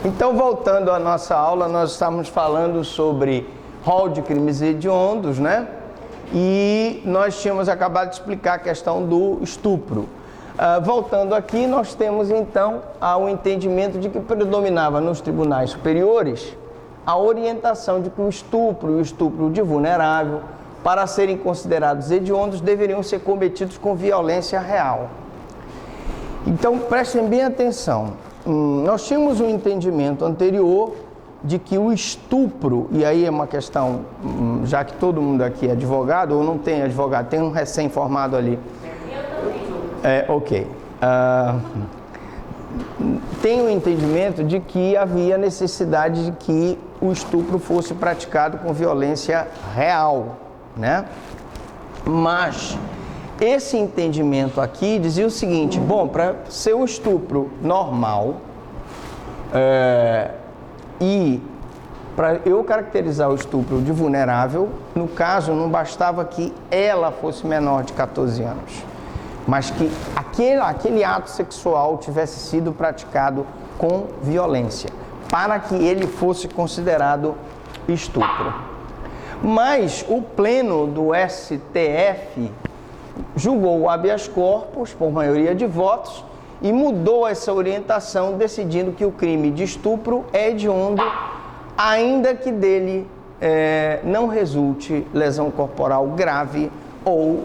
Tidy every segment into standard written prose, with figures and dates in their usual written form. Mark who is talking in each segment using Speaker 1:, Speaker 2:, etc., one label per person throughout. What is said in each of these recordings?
Speaker 1: Então, voltando à nossa aula, nós estamos falando sobre rol de crimes hediondos, né? E nós tínhamos acabado de explicar a questão do estupro. Voltando aqui, nós temos então o entendimento de que predominava nos tribunais superiores a orientação de que o estupro e o estupro de vulnerável, para serem considerados hediondos, deveriam ser cometidos com violência real. Então, prestem bem atenção. Nós tínhamos um entendimento anterior de que o estupro, e aí é uma questão, já que todo mundo aqui é advogado, ou não tem advogado, tem um recém-formado ali. Ok. Tem o entendimento de que havia necessidade de que o estupro fosse praticado com violência real, né? Mas esse entendimento aqui dizia o seguinte: bom, para ser um estupro normal, e para eu caracterizar o estupro de vulnerável, no caso, não bastava que ela fosse menor de 14 anos, mas que aquele ato sexual tivesse sido praticado com violência, para que ele fosse considerado estupro. Mas o pleno do STF julgou o habeas corpus por maioria de votos e mudou essa orientação, decidindo que o crime de estupro é hediondo, ainda que dele não resulte lesão corporal grave ou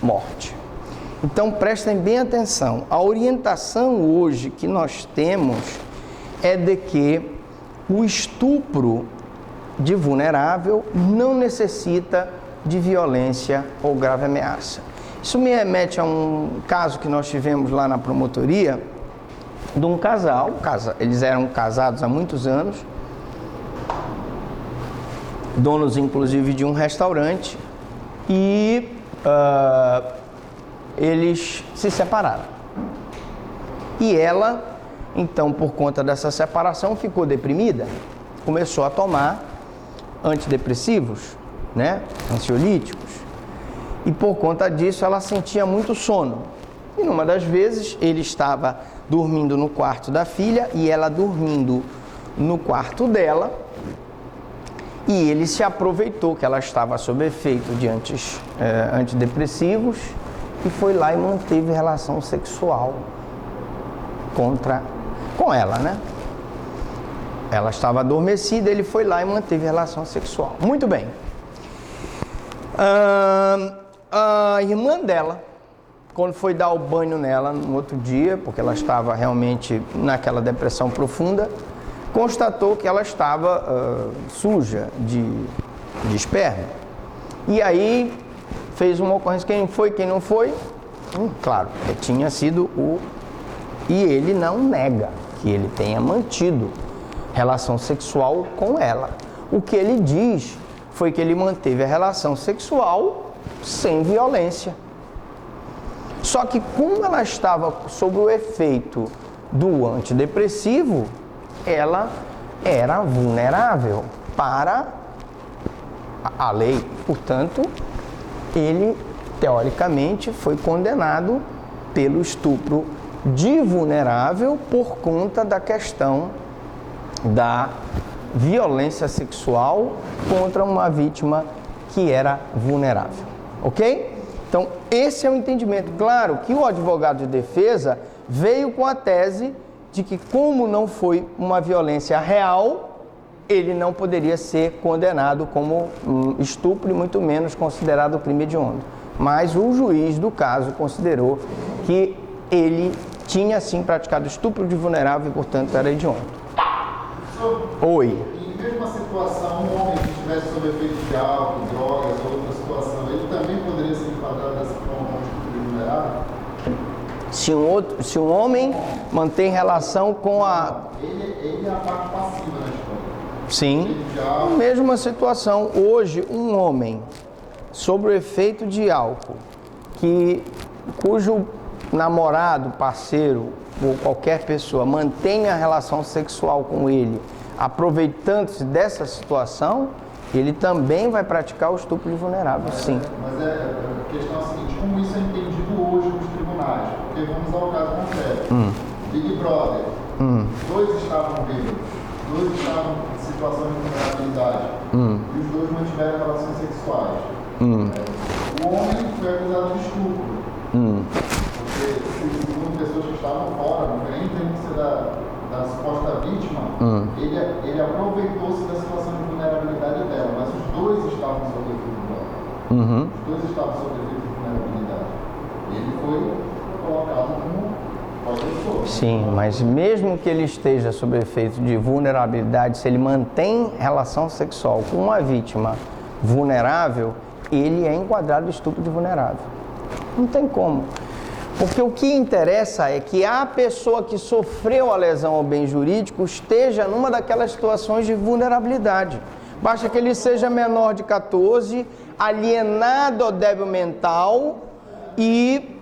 Speaker 1: morte. Então, prestem bem atenção. A orientação hoje que nós temos é de que o estupro de vulnerável não necessita de violência ou grave ameaça. Isso me remete a um caso que nós tivemos lá na promotoria de um casal. Eles eram casados há muitos anos, donos inclusive de um restaurante, e eles se separaram. E ela, então, por conta dessa separação, ficou deprimida, começou a tomar antidepressivos, né, ansiolíticos, e por conta disso ela sentia muito sono. E numa das vezes ele estava dormindo no quarto da filha e ela dormindo no quarto dela, e ele se aproveitou que ela estava sob efeito de antidepressivos e foi lá e manteve relação sexual com ela, né? Ela estava adormecida, ele foi lá e manteve relação sexual. Muito bem. A irmã dela, quando foi dar o banho nela no outro dia, porque ela estava realmente naquela depressão profunda, constatou que ela estava suja de esperma. E aí fez uma ocorrência. Quem foi, quem não foi? Claro, tinha sido E ele não nega que ele tenha mantido relação sexual com ela. O que ele diz foi que ele manteve a relação sexual sem violência. Só que como ela estava sob o efeito do antidepressivo, ela era vulnerável para a lei. Portanto, ele, teoricamente, foi condenado pelo estupro de vulnerável por conta da questão da violência sexual contra uma vítima que era vulnerável, ok? Então, esse é o entendimento. Claro que o advogado de defesa veio com a tese de que, como não foi uma violência real, ele não poderia ser condenado como estupro e muito menos considerado crime hediondo. Mas o juiz do caso considerou que ele tinha sim praticado estupro de vulnerável e, portanto, era hediondo. Oi.
Speaker 2: Em mesma situação, um homem que estivesse sob efeito de álcool, drogas ou outra situação, ele também poderia ser enquadrado dessa forma como estupro de vulnerável?
Speaker 1: Se um homem mantém relação com a...
Speaker 2: Ele é a parte passiva na história.
Speaker 1: Sim. Mesma situação. Hoje, um homem sob o efeito de álcool, cujo namorado, parceiro ou qualquer pessoa mantenha relação sexual com ele, aproveitando-se dessa situação, ele também vai praticar o estupro de vulnerável, sim.
Speaker 2: Mas a questão é a seguinte: como isso é entendido hoje nos tribunais? Porque vamos ao caso concreto. Big Brother, Dois estavam bêbados, dois estavam em situação de vulnerabilidade, e os dois mantiveram relações sexuais. O homem foi acusado de estupro, porque, segundo pessoas que estavam fora, não foi nem denúncia da suposta vítima, ele aproveitou-se da situação de vulnerabilidade dela, mas os dois estavam sob efeito dela. Os dois estavam sob efeito de vulnerabilidade. Ele foi colocado como agressor.
Speaker 1: Sim, mas mesmo que ele esteja sob efeito de vulnerabilidade, se ele mantém relação sexual com uma vítima vulnerável, ele é enquadrado estupro de vulnerável. Não tem como. Porque o que interessa é que a pessoa que sofreu a lesão ao bem jurídico esteja numa daquelas situações de vulnerabilidade. Basta que ele seja menor de 14, alienado ao débil mental e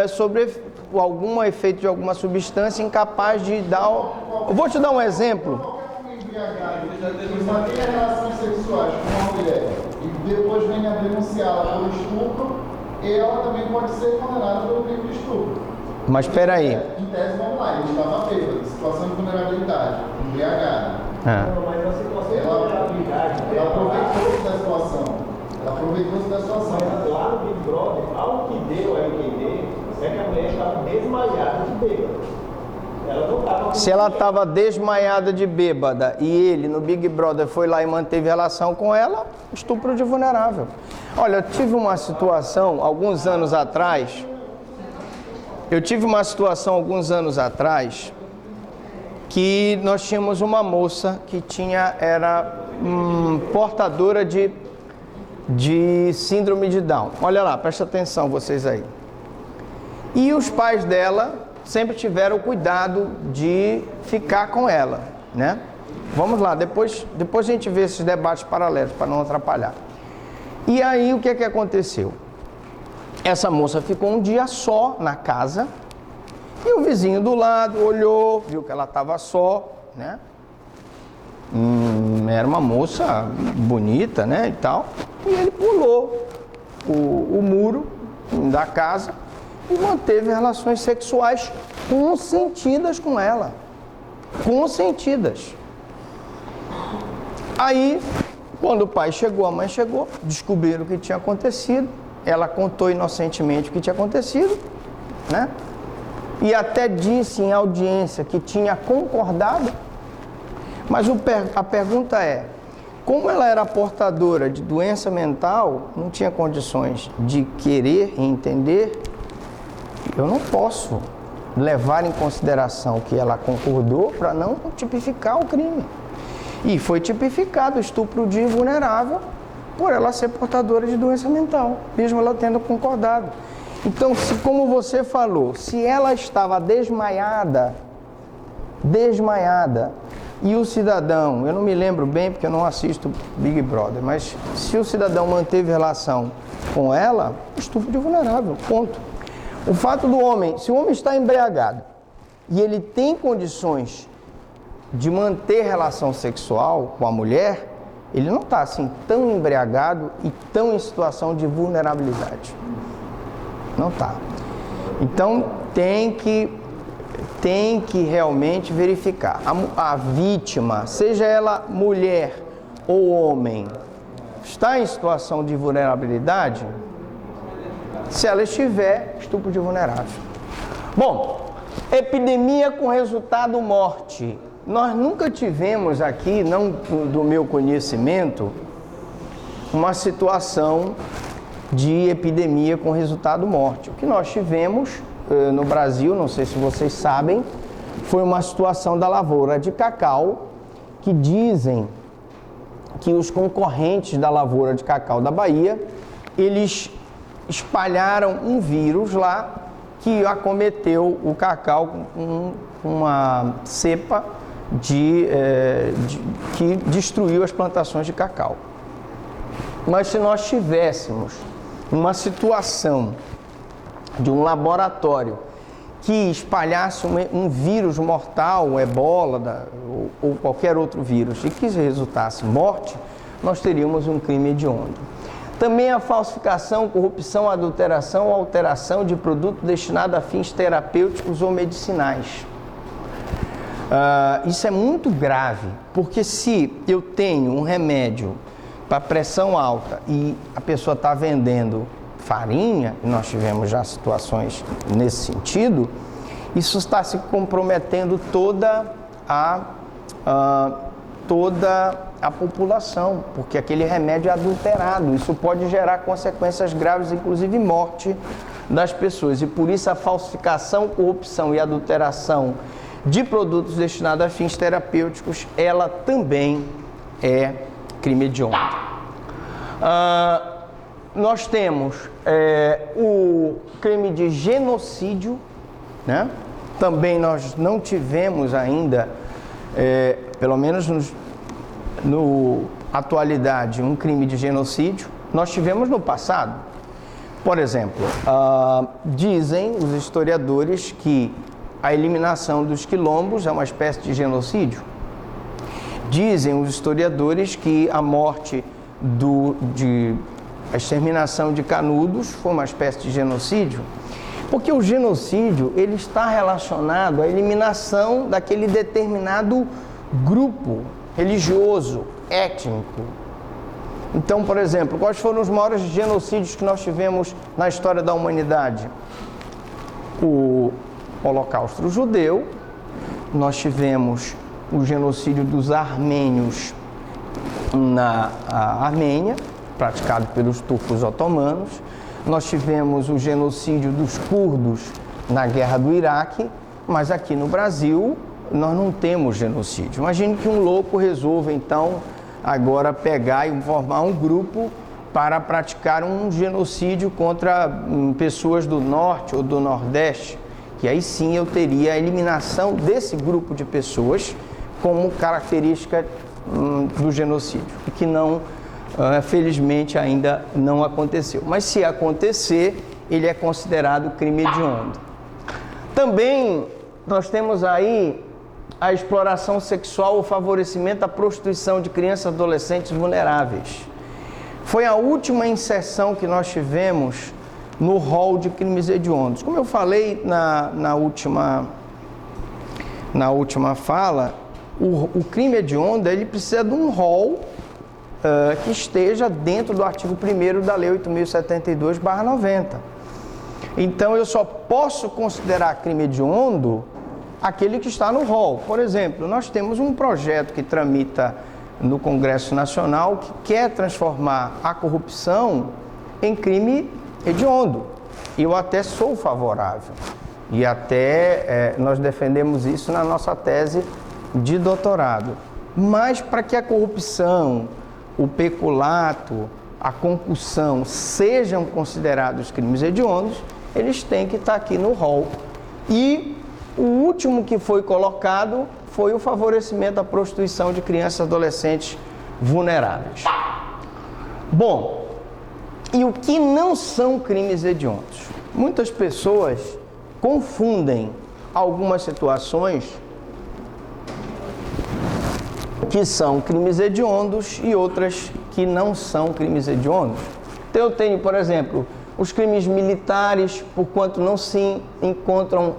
Speaker 1: sobre algum efeito de alguma substância incapaz de dar... Eu vou te dar um exemplo.
Speaker 2: Qualquer homem embriagado que mantém relações sexuais com uma mulher e depois vem a denunciá-la por estupro, ela também pode ser condenada pelo crime de estupro.
Speaker 1: Mas espera aí.
Speaker 2: Em tese, vamos lá, ele estava bêbado, situação de vulnerabilidade, embriagado.
Speaker 3: Mas a situação de vulnerabilidade...
Speaker 2: Ela aproveitou-se da situação.
Speaker 3: Mas lá no Big Brother, algo que deu a entender é que a mulher estava desmaiada de bêbada. Ela não estava...
Speaker 1: Se ela estava desmaiada de bêbada e ele, no Big Brother, foi lá e manteve relação com ela, estupro de vulnerável. Olha, eu tive uma situação alguns anos atrás, que nós tínhamos uma moça que era portadora de síndrome de Down. Olha lá, presta atenção vocês aí. E os pais dela sempre tiveram o cuidado de ficar com ela, né? Vamos lá, depois a gente vê esses debates paralelos para não atrapalhar. E aí o que aconteceu? Essa moça ficou um dia só na casa e o vizinho do lado olhou, viu que ela estava só, né? Era uma moça bonita, né, e tal. E ele pulou o muro da casa e manteve relações sexuais consentidas com ela. Consentidas. Aí, quando o pai chegou, a mãe chegou, descobriram o que tinha acontecido. Ela contou inocentemente o que tinha acontecido, né? E até disse em audiência que tinha concordado. Mas a pergunta é, como ela era portadora de doença mental, não tinha condições de querer e entender, eu não posso levar em consideração que ela concordou para não tipificar o crime. E foi tipificado o estupro de vulnerável por ela ser portadora de doença mental, mesmo ela tendo concordado. Então, como você falou, se ela estava desmaiada, e o cidadão, eu não me lembro bem porque eu não assisto Big Brother, mas se o cidadão manteve relação com ela, estupro de vulnerável, ponto. O fato do homem, se o homem está embriagado e ele tem condições de manter relação sexual com a mulher, ele não está assim tão embriagado e tão em situação de vulnerabilidade. Não está. Então tem que realmente verificar. A vítima, seja ela mulher ou homem, está em situação de vulnerabilidade? Se ela estiver, estupro de vulnerável. Bom, epidemia com resultado morte. Nós nunca tivemos aqui, não do meu conhecimento, uma situação de epidemia com resultado morte. O que nós tivemos no Brasil, não sei se vocês sabem, foi uma situação da lavoura de cacau, que dizem que os concorrentes da lavoura de cacau da Bahia, eles espalharam um vírus lá que acometeu o cacau com uma cepa que destruiu as plantações de cacau. Mas se nós tivéssemos uma situação de um laboratório que espalhasse um vírus mortal, um ebola ou qualquer outro vírus, e que resultasse morte, nós teríamos um crime hediondo. Também a falsificação, corrupção, adulteração ou alteração de produto destinado a fins terapêuticos ou medicinais. Isso é muito grave, porque se eu tenho um remédio para pressão alta e a pessoa está vendendo farinha, e nós tivemos já situações nesse sentido, isso está se comprometendo toda a população, porque aquele remédio é adulterado. Isso pode gerar consequências graves, inclusive morte das pessoas. E por isso a falsificação, corrupção e adulteração de produtos destinados a fins terapêuticos, ela também é crime hediondo. Nós temos o crime de genocídio, né? Também nós não tivemos ainda, pelo menos no atualidade, um crime de genocídio. Nós tivemos no passado. Por exemplo, dizem os historiadores que a eliminação dos quilombos é uma espécie de genocídio. Dizem os historiadores que a morte a exterminação de Canudos foi uma espécie de genocídio, porque o genocídio ele está relacionado à eliminação daquele determinado grupo religioso, étnico. Então, por exemplo, quais foram os maiores genocídios que nós tivemos na história da humanidade? O Holocausto Judeu, nós tivemos o genocídio dos armênios na Armênia, praticado pelos turcos otomanos. Nós tivemos o genocídio dos curdos na Guerra do Iraque, mas aqui no Brasil nós não temos genocídio. Imagine que um louco resolva, então, agora pegar e formar um grupo para praticar um genocídio contra pessoas do Norte ou do Nordeste, que aí sim eu teria a eliminação desse grupo de pessoas como característica do genocídio, que não, felizmente, ainda não aconteceu. Mas se acontecer, ele é considerado crime hediondo. Também nós temos aí a exploração sexual, o favorecimento da prostituição de crianças e adolescentes vulneráveis. Foi a última inserção que nós tivemos no rol de crimes hediondos. Como eu falei na última fala, o crime hediondo ele precisa de um rol que esteja dentro do artigo 1º da Lei 8.072/90. Então, eu só posso considerar crime hediondo aquele que está no rol. Por exemplo, nós temos um projeto que tramita no Congresso Nacional que quer transformar a corrupção em crime hediondo. Eu até sou favorável. E até nós defendemos isso na nossa tese de doutorado. Mas para que a corrupção, o peculato, a concussão sejam considerados crimes hediondos, eles têm que estar aqui no rol. E o último que foi colocado foi o favorecimento da prostituição de crianças e adolescentes vulneráveis. Bom, e o que não são crimes hediondos? Muitas pessoas confundem algumas situações que são crimes hediondos e outras que não são crimes hediondos. Então eu tenho, por exemplo, os crimes militares, porquanto não se encontram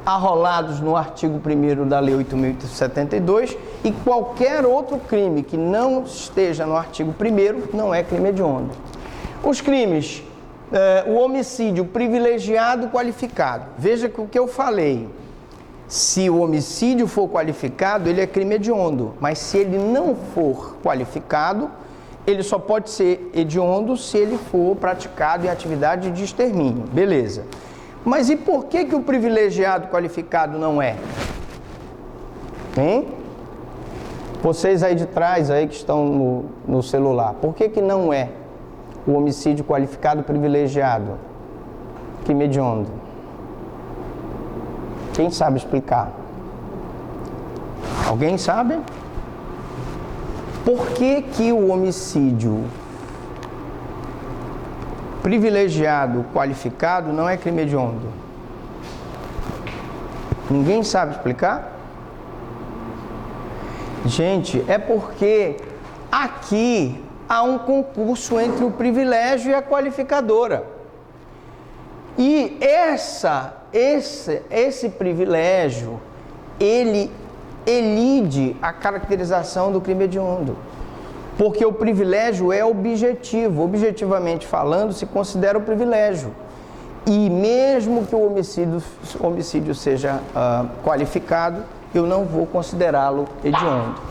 Speaker 1: arrolados no artigo 1º da Lei 8.072, e qualquer outro crime que não esteja no artigo 1º não é crime hediondo. Os crimes, o homicídio privilegiado qualificado. Veja que o que eu falei, se o homicídio for qualificado, ele é crime hediondo, mas se ele não for qualificado, ele só pode ser hediondo se ele for praticado em atividade de extermínio. Beleza. Mas e por que o privilegiado qualificado não é? Hein? Vocês aí de trás, aí que estão no celular, por que não é o homicídio qualificado privilegiado crime hediondo? Quem sabe explicar? Alguém sabe? Por que o homicídio privilegiado qualificado não é crime hediondo? Ninguém sabe explicar? Gente, é porque aqui há um concurso entre o privilégio e a qualificadora. E esse privilégio, ele elide a caracterização do crime hediondo. Porque o privilégio é objetivo. Objetivamente falando, se considera o privilégio. E mesmo que o homicídio seja qualificado, eu não vou considerá-lo hediondo.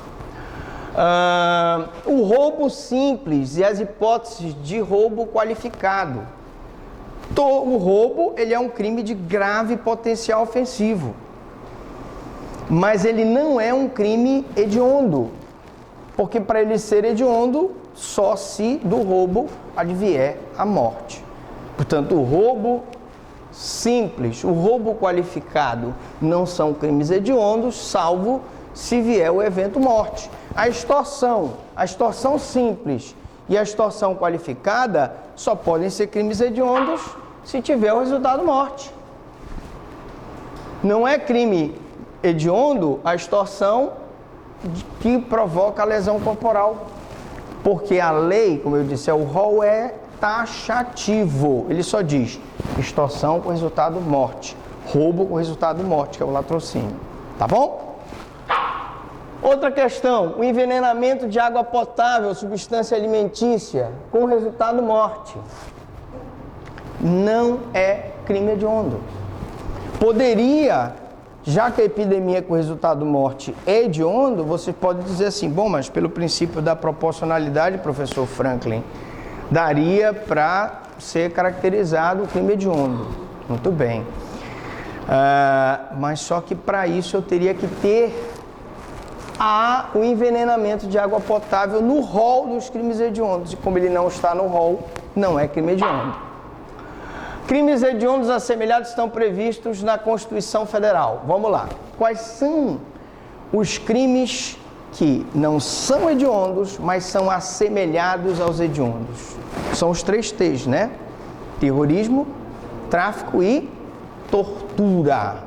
Speaker 1: O roubo simples e as hipóteses de roubo qualificado. O roubo, ele é um crime de grave potencial ofensivo. Mas ele não é um crime hediondo. Porque para ele ser hediondo, só se do roubo advier a morte. Portanto, o roubo simples, o roubo qualificado não são crimes hediondos, salvo se vier o evento morte. A extorsão simples e a extorsão qualificada só podem ser crimes hediondos se tiver o resultado morte. Não é crime hediondo a extorsão que provoca a lesão corporal. Porque a lei, como eu disse, o rol é taxativo. Ele só diz extorsão com resultado morte, roubo com resultado morte, que é o latrocínio. Tá bom? Outra questão, o envenenamento de água potável, substância alimentícia, com resultado morte. Não é crime hediondo. Poderia, já que a epidemia com resultado morte é hediondo, você pode dizer assim, bom, mas pelo princípio da proporcionalidade, professor Franklin, daria para ser caracterizado o crime hediondo. Muito bem. Mas só que para isso eu teria que ter o envenenamento de água potável no rol dos crimes hediondos. E como ele não está no rol, não é crime hediondo. Crimes hediondos assemelhados estão previstos na Constituição Federal. Vamos lá. Quais são os crimes que não são hediondos, mas são assemelhados aos hediondos? São os 3 T's, né? Terrorismo, tráfico e tortura.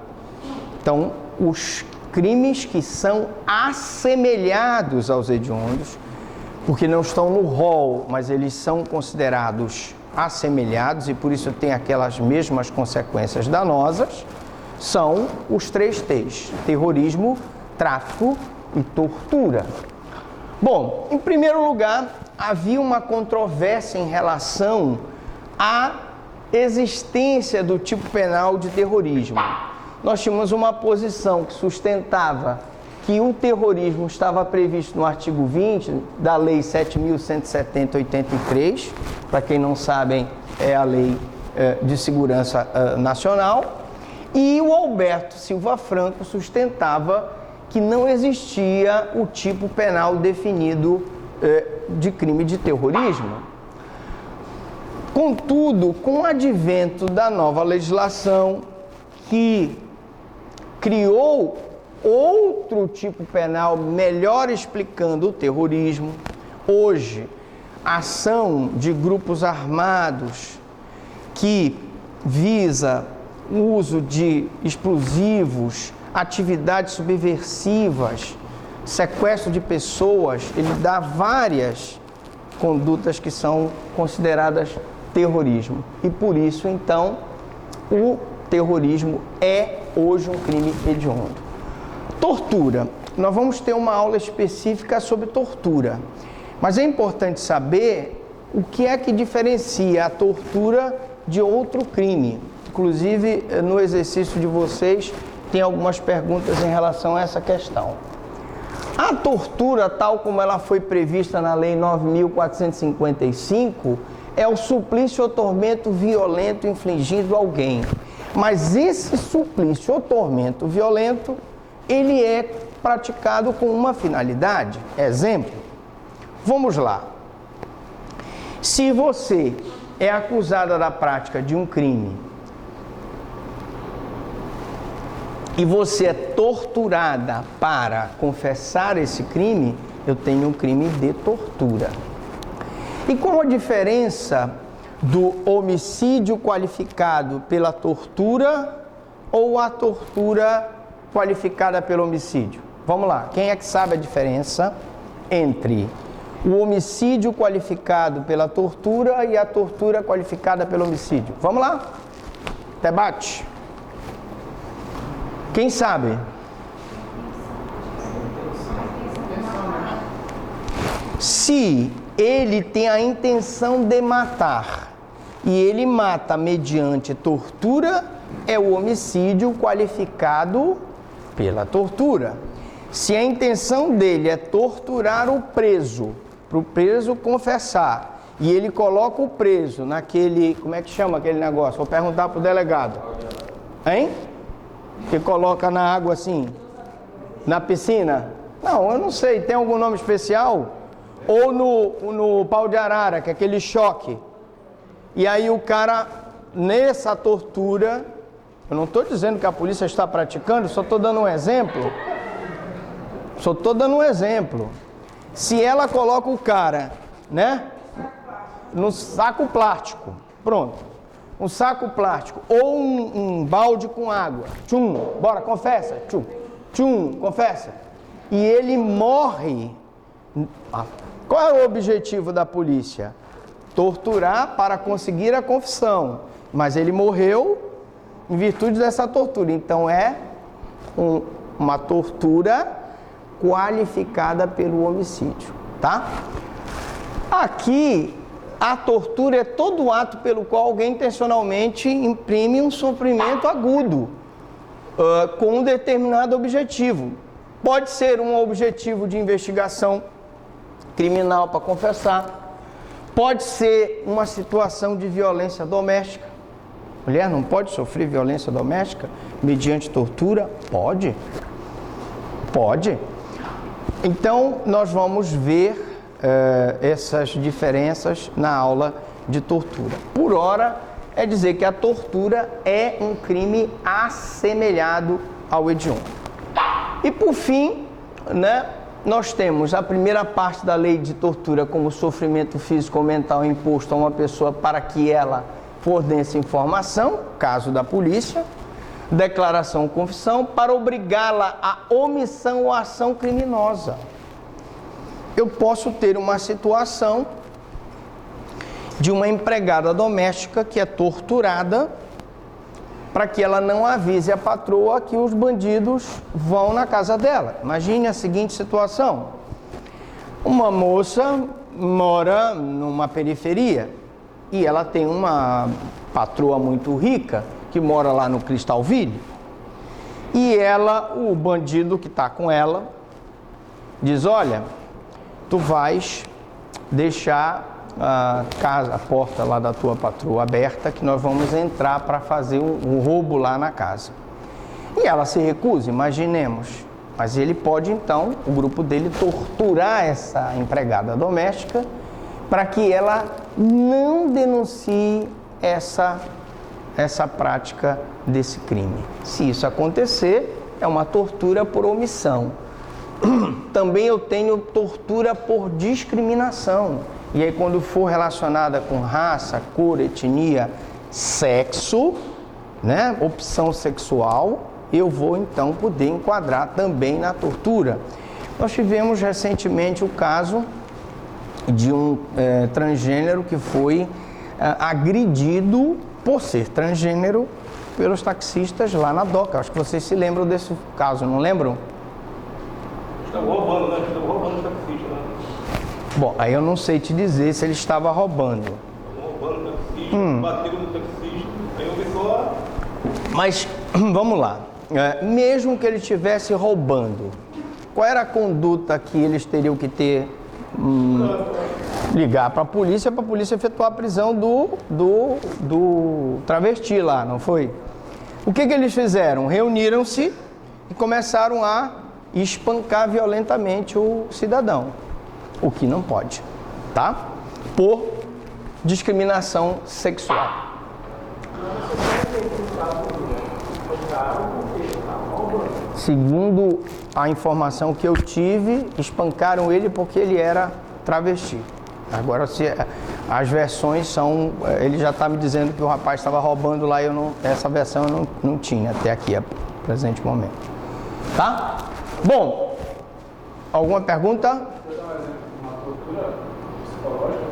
Speaker 1: Então, os crimes que são assemelhados aos hediondos, porque não estão no rol, mas eles são considerados assemelhados e por isso tem aquelas mesmas consequências danosas, são os 3 T's: terrorismo, tráfico e tortura. Bom, em primeiro lugar, havia uma controvérsia em relação à existência do tipo penal de terrorismo. Nós tínhamos uma posição que sustentava que o terrorismo estava previsto no artigo 20 da Lei 7.170/83, para quem não sabem, é a Lei de Segurança Nacional, e o Alberto Silva Franco sustentava que não existia o tipo penal definido de crime de terrorismo. Contudo, com o advento da nova legislação, que criou outro tipo penal melhor explicando o terrorismo, hoje, ação de grupos armados que visa o uso de explosivos, atividades subversivas, sequestro de pessoas, ele dá várias condutas que são consideradas terrorismo. E por isso, então, o terrorismo é hoje um crime hediondo. Tortura. Nós vamos ter uma aula específica sobre tortura. Mas é importante saber o que é que diferencia a tortura de outro crime. Inclusive, no exercício de vocês, tem algumas perguntas em relação a essa questão. A tortura, tal como ela foi prevista na Lei 9.455, é o suplício ou tormento violento infligido a alguém. Mas esse suplício ou tormento violento, ele é praticado com uma finalidade. Exemplo, vamos lá. Se você é acusada da prática de um crime e você é torturada para confessar esse crime, eu tenho um crime de tortura. E qual a diferença do homicídio qualificado pela tortura ou a tortura qualificada pelo homicídio? Vamos lá, quem é que sabe a diferença entre o homicídio qualificado pela tortura e a tortura qualificada pelo homicídio? Vamos lá, debate. Quem sabe? Se ele tem a intenção de matar e ele mata mediante tortura, é o homicídio qualificado pela tortura. Se a intenção dele é torturar o preso, para o preso confessar, e ele coloca o preso naquele, como é que chama aquele negócio? Vou perguntar para o delegado. Hein? Que coloca na água assim, na piscina? Não, eu não sei, tem algum nome especial? Ou no pau de arara, que é aquele choque. E aí o cara, nessa tortura, eu não estou dizendo que a polícia está praticando, só estou dando um exemplo. Se ela coloca o cara, né, no saco plástico, pronto, um saco plástico, ou um balde com água, tchum, bora, confessa, tchum, tchum, confessa, e ele morre, qual é o objetivo da polícia? Torturar para conseguir a confissão, mas ele morreu em virtude dessa tortura, então é uma tortura qualificada pelo homicídio, tá? Aqui, a tortura é todo ato pelo qual alguém intencionalmente imprime um sofrimento agudo, com um determinado objetivo. Pode ser um objetivo de investigação criminal para confessar, pode ser uma situação de violência doméstica. Mulher não pode sofrer violência doméstica mediante tortura? Pode. Pode. Então, nós vamos ver essas diferenças na aula de tortura. Por ora, é dizer que a tortura é um crime assemelhado ao hediondo. E por fim, né, nós temos a primeira parte da lei de tortura como sofrimento físico ou mental imposto a uma pessoa para que ela forneça informação, caso da polícia, declaração ou confissão, para obrigá-la a omissão ou ação criminosa. Eu posso ter uma situação de uma empregada doméstica que é torturada para que ela não avise a patroa que os bandidos vão na casa dela. Imagine a seguinte situação: uma moça mora numa periferia e ela tem uma patroa muito rica que mora lá no Cristalville, e ela, o bandido que está com ela, diz: olha, tu vais deixar a casa, a porta lá da tua patroa aberta, que nós vamos entrar para fazer um roubo lá na casa. E ela se recusa, imaginemos. Mas ele pode então, o grupo dele, torturar essa empregada doméstica para que ela não denuncie essa prática desse crime. Se isso acontecer, é uma tortura por omissão. Também eu tenho tortura por discriminação. E aí, quando for relacionada com raça, cor, etnia, sexo, né, opção sexual, eu vou então poder enquadrar também na tortura. Nós tivemos recentemente o caso de um transgênero que foi agredido por ser transgênero pelos taxistas lá na DOCA. Acho que vocês se lembram desse caso, não lembram?
Speaker 3: Estão roubando, né? Estão roubando os taxistas, né?
Speaker 1: Bom, aí eu não sei te dizer se ele estava roubando.
Speaker 3: Estão roubando o taxista, bateram no taxista, aí eu vi só...
Speaker 1: Mas, vamos lá. Mesmo que ele estivesse roubando, qual era a conduta que eles teriam que ter? Ligar para a polícia efetuar a prisão do travesti lá, não foi? O que eles fizeram? Reuniram-se e começaram a espancar violentamente o cidadão, o que não pode, tá? Por discriminação sexual. Segundo a informação que eu tive, espancaram ele porque ele era travesti. Agora, se as versões são... Ele já está me dizendo que o rapaz estava roubando lá, essa versão eu não tinha até aqui, a presente momento. Tá? Bom, alguma pergunta?
Speaker 2: Uma tortura psicológica?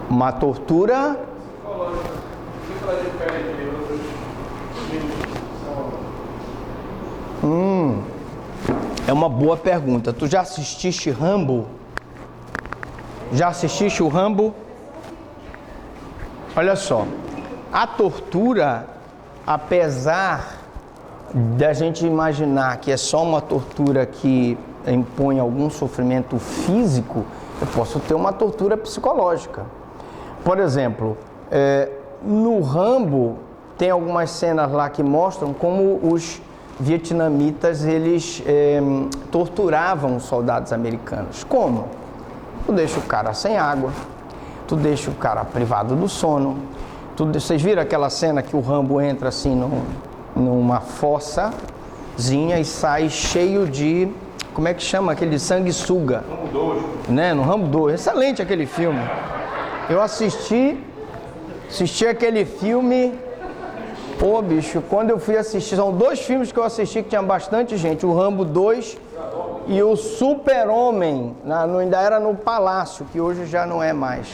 Speaker 1: Uma tortura...
Speaker 2: Psicológica. O que ela difere de outros
Speaker 1: É uma boa pergunta. Tu já assististe Rambo? Já assististe o Rambo? Olha só, a tortura, apesar da gente imaginar que é só uma tortura que impõe algum sofrimento físico, eu posso ter uma tortura psicológica. Por exemplo, no Rambo tem algumas cenas lá que mostram como os vietnamitas eles torturavam os soldados americanos. Como? Tu deixa o cara sem água, tu deixa o cara privado do sono. Vocês viram aquela cena que o Rambo entra assim numa fossazinha e sai cheio de, como é que chama? Aquele sanguessuga.
Speaker 3: Rambo 2.
Speaker 1: Né? No Rambo 2. Excelente aquele filme. Eu assisti aquele filme. Pô, bicho, quando eu fui assistir, são 2 filmes que eu assisti que tinha bastante gente. O Rambo 2 e o Super-Homem, ainda era no Palácio, que hoje já não é mais.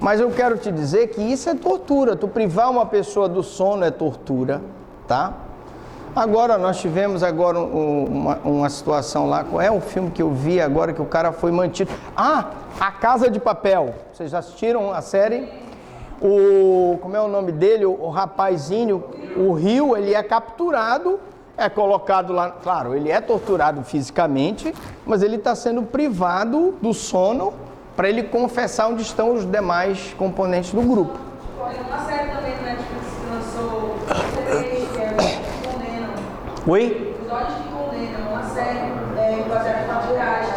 Speaker 1: Mas eu quero te dizer que isso é tortura. Tu privar uma pessoa do sono é tortura, tá? Agora, nós tivemos uma situação lá, é um filme que eu vi agora que o cara foi mantido. Ah, A Casa de Papel. Vocês assistiram a série? Como é o nome dele? O rapazinho, o Rio, ele é capturado, é colocado lá, claro, ele é torturado fisicamente, mas ele está sendo privado do sono para ele confessar onde estão os demais componentes do grupo.
Speaker 4: Tem uma série também no Netflix que lançou, que é Os que Condenam.
Speaker 1: Oi?
Speaker 4: Os Olhos que Condenam, uma série baseada em fatos reais.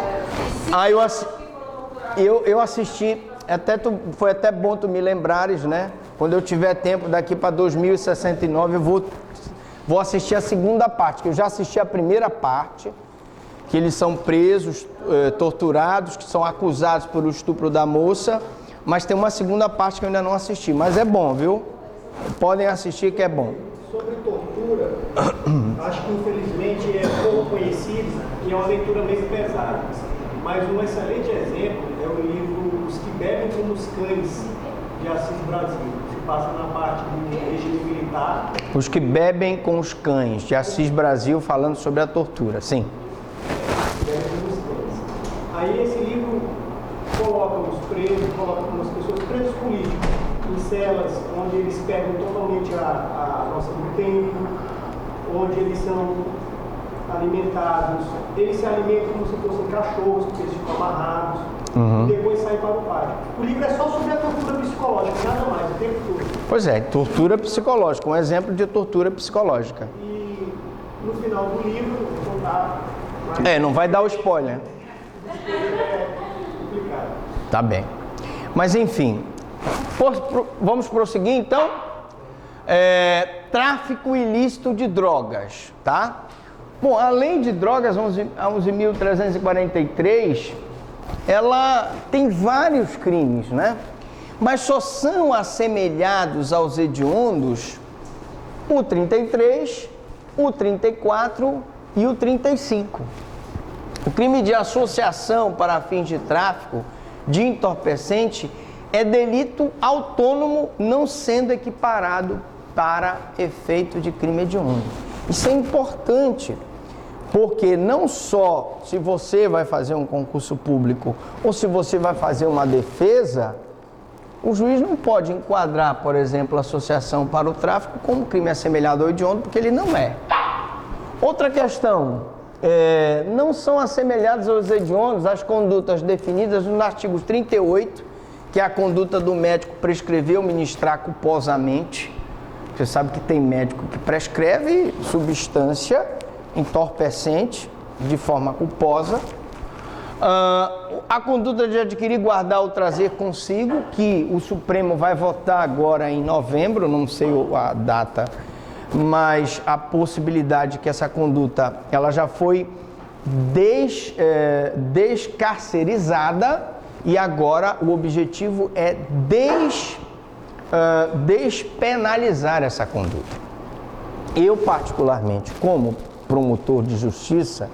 Speaker 1: Eu assisti, foi até bom tu me lembrares, né? Quando eu tiver tempo, daqui para 2069, eu vou assistir a segunda parte, que eu já assisti a primeira parte, que eles são presos, torturados, que são acusados pelo estupro da moça, mas tem uma segunda parte que eu ainda não assisti, mas é bom, viu? Podem assistir que é bom.
Speaker 3: Sobre tortura, acho que infelizmente é pouco conhecido e é uma leitura meio pesada. Mas um excelente exemplo é o livro Os que Bebem como os Cães, de Assis Brasil. Se passa na parte do regime militar.
Speaker 1: Os que Bebem com os Cães, de Assis Brasil, falando sobre a tortura, sim.
Speaker 3: Aí esse livro coloca os presos, coloca algumas pessoas, presos políticos, em celas onde eles perdem totalmente a noção do tempo, onde eles são alimentados, eles se alimentam como se fossem cachorros, porque eles ficam amarrados, e depois saem para o pátio. O livro é só sobre a tortura psicológica, nada mais, o tempo todo.
Speaker 1: Pois é, tortura psicológica, um exemplo de tortura psicológica.
Speaker 3: E no final do livro, vou contar...
Speaker 1: Não vai dar o spoiler. Tá bem. Mas enfim, vamos prosseguir então. Tráfico ilícito de drogas, tá? Bom, além de drogas, a 11.343, ela tem vários crimes, né? Mas só são assemelhados aos hediondos o 33, o 34 e o 35. O crime de associação para fins de tráfico de entorpecente é delito autônomo, não sendo equiparado para efeito de crime hediondo. Isso é importante, porque não só se você vai fazer um concurso público ou se você vai fazer uma defesa, o juiz não pode enquadrar, por exemplo, a associação para o tráfico como crime assemelhado ao hediondo, porque ele não é. Outra questão, não são assemelhados aos hediondos as condutas definidas no artigo 38, que é a conduta do médico prescrever ou ministrar culposamente. Você sabe que tem médico que prescreve substância entorpecente de forma culposa. A conduta de adquirir, guardar ou trazer consigo, que o Supremo vai votar agora em novembro, não sei a data, mas a possibilidade que essa conduta ela já foi descarcerizada e agora o objetivo é despenalizar essa conduta. Eu, particularmente, como promotor de justiça,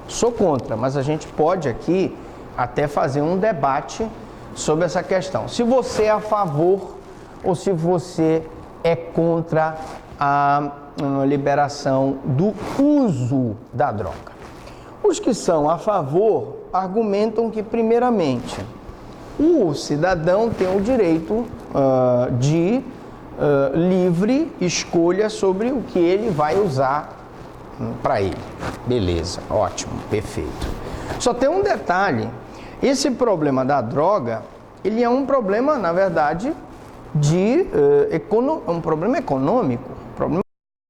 Speaker 1: sou contra, mas a gente pode aqui até fazer um debate sobre essa questão. Se você é a favor ou se você é contra a liberação do uso da droga. Os que são a favor argumentam que, primeiramente, o cidadão tem o direito de livre escolha sobre o que ele vai usar para ele. Beleza, ótimo, perfeito. Só tem um detalhe, esse problema da droga, ele é um problema, na verdade, um problema econômico.